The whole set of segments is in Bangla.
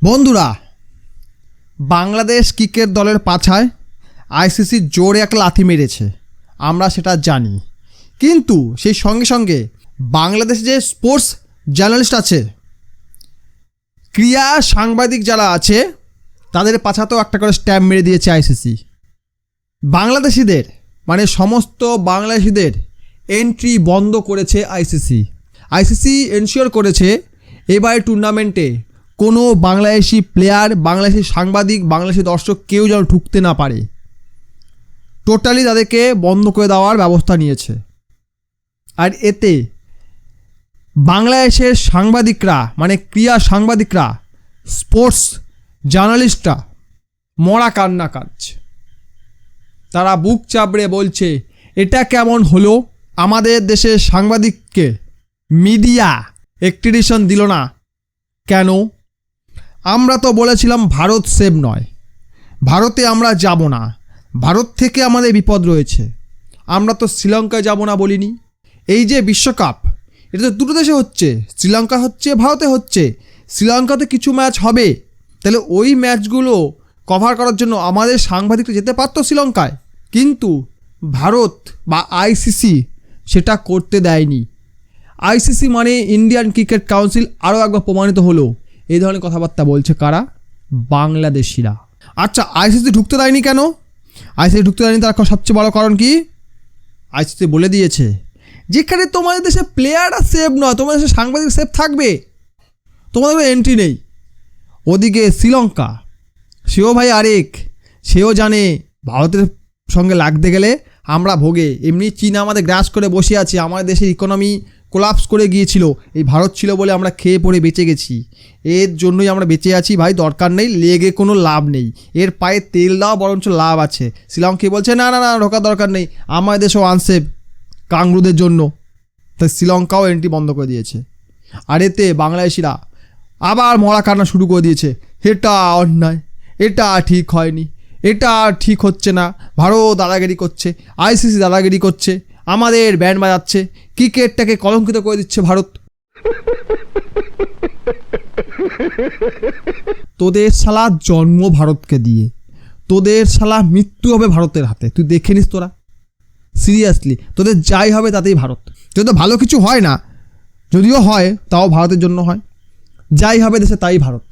বন্ধুরা, বাংলাদেশ ক্রিকেট দলের পাছায় আইসিসি জোরে এক লাথি মেরেছে, আমরা সেটা জানি। কিন্তু সেই সঙ্গে সঙ্গে বাংলাদেশে যে স্পোর্টস জার্নালিস্ট আছে, ক্রীড়া সাংবাদিক যারা আছে, তাদের পাছাতেও একটা করে স্ট্যাম্প মেরে দিয়েছে আইসিসি। বাংলাদেশিদের মানে সমস্ত বাংলাদেশিদের এন্ট্রি বন্ধ করেছে আইসিসি। আইসিসি এনশিওর করেছে এবার টুর্নামেন্টে কোনো বাংলাদেশি প্লেয়ার, বাংলাদেশি সাংবাদিক, বাংলাদেশি দর্শক কেউ যেন ঢুকতে না পারে। টোটালি তাদেরকে বন্ধ করে দেওয়ার ব্যবস্থা নিয়েছে। আর এতে বাংলাদেশের সাংবাদিকরা মানে ক্রীড়া সাংবাদিকরা, স্পোর্টস জার্নালিস্টরা মরা কান্না কাঁদছে। তারা বুক চাপড়ে বলছে, এটা কেমন হলো? আমাদের দেশের সাংবাদিককে মিডিয়া এক্রিডিটেশন দিল না কেন? আমরা তো বলেছিলাম ভারত সেভ নয়, ভারতে আমরা যাব না, ভারত থেকে আমাদের বিপদ রয়েছে। আমরা তো শ্রীলঙ্কায় যাব না বলিনি। এই যে বিশ্বকাপ, এটা তো দুটো দেশে হচ্ছে, শ্রীলঙ্কা হচ্ছে, ভারতে হচ্ছে। শ্রীলঙ্কাতে কিছু ম্যাচ হবে, তাহলে ওই ম্যাচগুলো কভার করার জন্য আমাদের সাংবাদিকরা যেতে পারতো শ্রীলঙ্কায়, কিন্তু ভারত বা আইসিসি সেটা করতে দেয়নি। আইসিসি মানে ইন্ডিয়ান ক্রিকেট কাউন্সিল আরও একবার প্রমাণিত হলো। এই ধরনের কথাবার্তা বলছে কারা? বাংলাদেশিরা। আচ্ছা, আইসিসি ঢুকতে দেয়নি কেন? আইসিসি ঢুকতে দেয়নি তার সবচেয়ে বড় কারণ কি? আইসিসি বলে দিয়েছে, যেখানে তোমাদের দেশে প্লেয়াররা সেভ নয়, তোমাদের দেশে সাংবাদিক সেভ থাকবে, তোমাদের এন্ট্রি নেই। ওদিকে শ্রীলঙ্কা, সেও ভাই আরেক, সেও জানে ভারতের সঙ্গে লাগতে গেলে আমরা ভোগে। এমনি চীন আমাদের গ্রাস করে বসে আছে, আমাদের দেশের ইকোনমি কোলাপস করে গিয়েছিল, এই ভারত ছিল বলে আমরা খেয়ে পড়ে বেঁচে গেছি। এর জন্যই আমরা বেঁচে আছি ভাই, দরকার নেই, লেগে কোনো লাভ নেই, এর পায়ে তেল দাও বরঞ্চ লাভ আছে। শ্রীলঙ্কা বলছে না না না, ঢোকার দরকার নেই, আমাদের দেশেও আনসেভ কাংরুদের জন্য, তাই শ্রীলঙ্কাও এন্ট্রি বন্ধ করে দিয়েছে। আর এতে বাংলাদেশিরা আবার মরা কান্না শুরু করে দিয়েছে, এটা অন্যায়, এটা ঠিক হয়নি, এটা ঠিক হচ্ছে না, ভারত দাদাগিরি করছে, আইসিসি দাদাগিরি করছে, আমাদের ব্যান্ড বাজাচ্ছে, ক্রিকেটটাকে কলঙ্কিত করে দিচ্ছে ভারত। তোদের শালা জন্ম ভারতকে দিয়ে, তোদের শালা মৃত্যু হবে ভারতের হাতে, তুই দেখে নিস তোরা। সিরিয়াসলি, তোদের যাই হবে তাতেই ভারত। যদি তো ভালো কিছু হয় না, যদিও হয় তাও ভারতের জন্য হয়। যাই হবে দেশে তাই ভারত।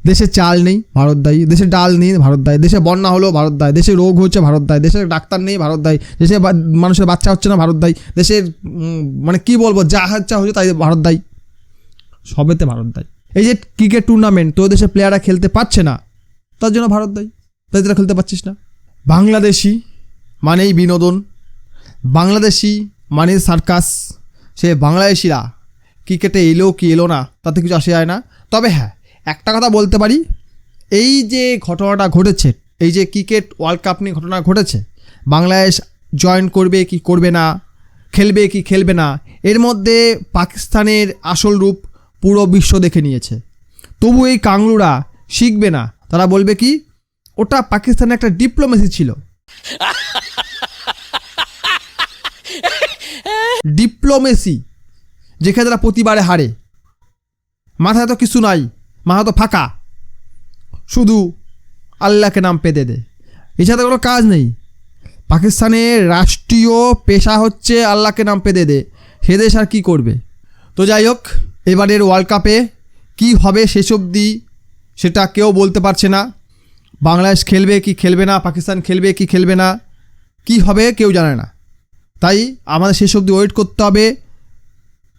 দেশে চাল নেই, ভারত দায়ী। দেশে ডাল নেই, ভারত দায়ী। দেশে বন্যা হলো, ভারত দায়ী। দেশে রোগ হচ্ছে, ভারত দায়ী। দেশে ডাক্তার নেই, ভারত দায়ী। দেশে মানুষের বাচ্চা হচ্ছে না, ভারত দায়ী। দেশের মানে কি বলবো, যা ইচ্ছা হচ্ছে তাই ভারত দায়ী, সবেতে ভারত দায়ী। এই যে ক্রিকেট টুর্নামেন্ট তোর দেশে প্লেয়াররা খেলতে পারছে না, তার জন্য ভারত দায়ী, তাই তোরা খেলতে পারছিস না। বাংলাদেশি মানেই বিনোদন, বাংলাদেশি মানে সার্কাস। সে বাংলাদেশিরা ক্রিকেটে এলো কি এলো না তাতে কিছু আসে যায় না। তবে হ্যাঁ, একটা কথা বলতে পারি, এই যে ঘটনাটা ঘটেছে, এই যে ক্রিকেট ওয়ার্ল্ড কাপ নিয়ে ঘটনা ঘটেছে, বাংলাদেশ জয়েন করবে কি করবে না, খেলবে কি খেলবে না, এর মধ্যে পাকিস্তানের আসল রূপ পুরো বিশ্ব দেখে নিয়েছে। তবু এই কাংলুরা শিখবে না, তারা বলবে কি ওটা পাকিস্তানের একটা ডিপ্লোমেসি ছিল। ডিপ্লোমেসি যেখানে তারা প্রতিবারে হারে, মাথায় তো কিছু নাই, মাথা তো ফাঁকা, শুধু আল্লাহকে নাম পেতে দে, এছাড়া কোনো কাজ নেই। পাকিস্তানের রাষ্ট্রীয় পেশা হচ্ছে আল্লাহকে নাম পেতে দে, সে দেশ আর কী করবে? তো যাই হোক, এবারের ওয়ার্ল্ড কাপে কী হবে শেষ অবধি সেটা কেউ বলতে পারছে না। বাংলাদেশ খেলবে কি খেলবে না, পাকিস্তান খেলবে কি খেলবে না, কী হবে কেউ জানে না। তাই আমাদের শেষ অবধি ওয়েট করতে হবে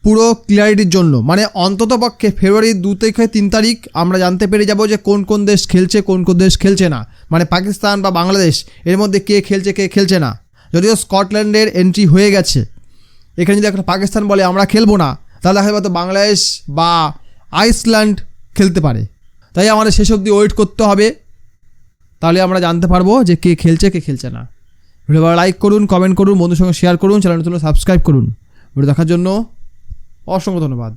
পুরো ক্লিয়ারিটির জন্য। মানে অন্তত পক্ষে ফেব্রুয়ারি 2 থেকে 3 তারিখ আমরা জানতে পেরে যাব যে কোন কোন দেশ খেলছে, কোন কোন দেশ খেলছে না। মানে পাকিস্তান বা বাংলাদেশ এর মধ্যে কে খেলছে কে খেলছে না। যদিও স্কটল্যান্ডের এন্ট্রি হয়ে গেছে, এখানে যদি একটা পাকিস্তান বলে আমরা খেলবো না, তাহলে হয়তো বাংলাদেশ বা আইসল্যান্ড খেলতে পারে। তাই আমাদের শেষ অবধি ওয়েট করতে হবে, তাহলে আমরা জানতে পারবো যে কে খেলছে কে খেলছে না। ভিডিও লাইক করুন, কমেন্ট করুন, বন্ধুর সঙ্গে শেয়ার করুন, চ্যানেলটি সাবস্ক্রাইব করুন। ভিডিও দেখার জন্য অসংখ্য ধন্যবাদ।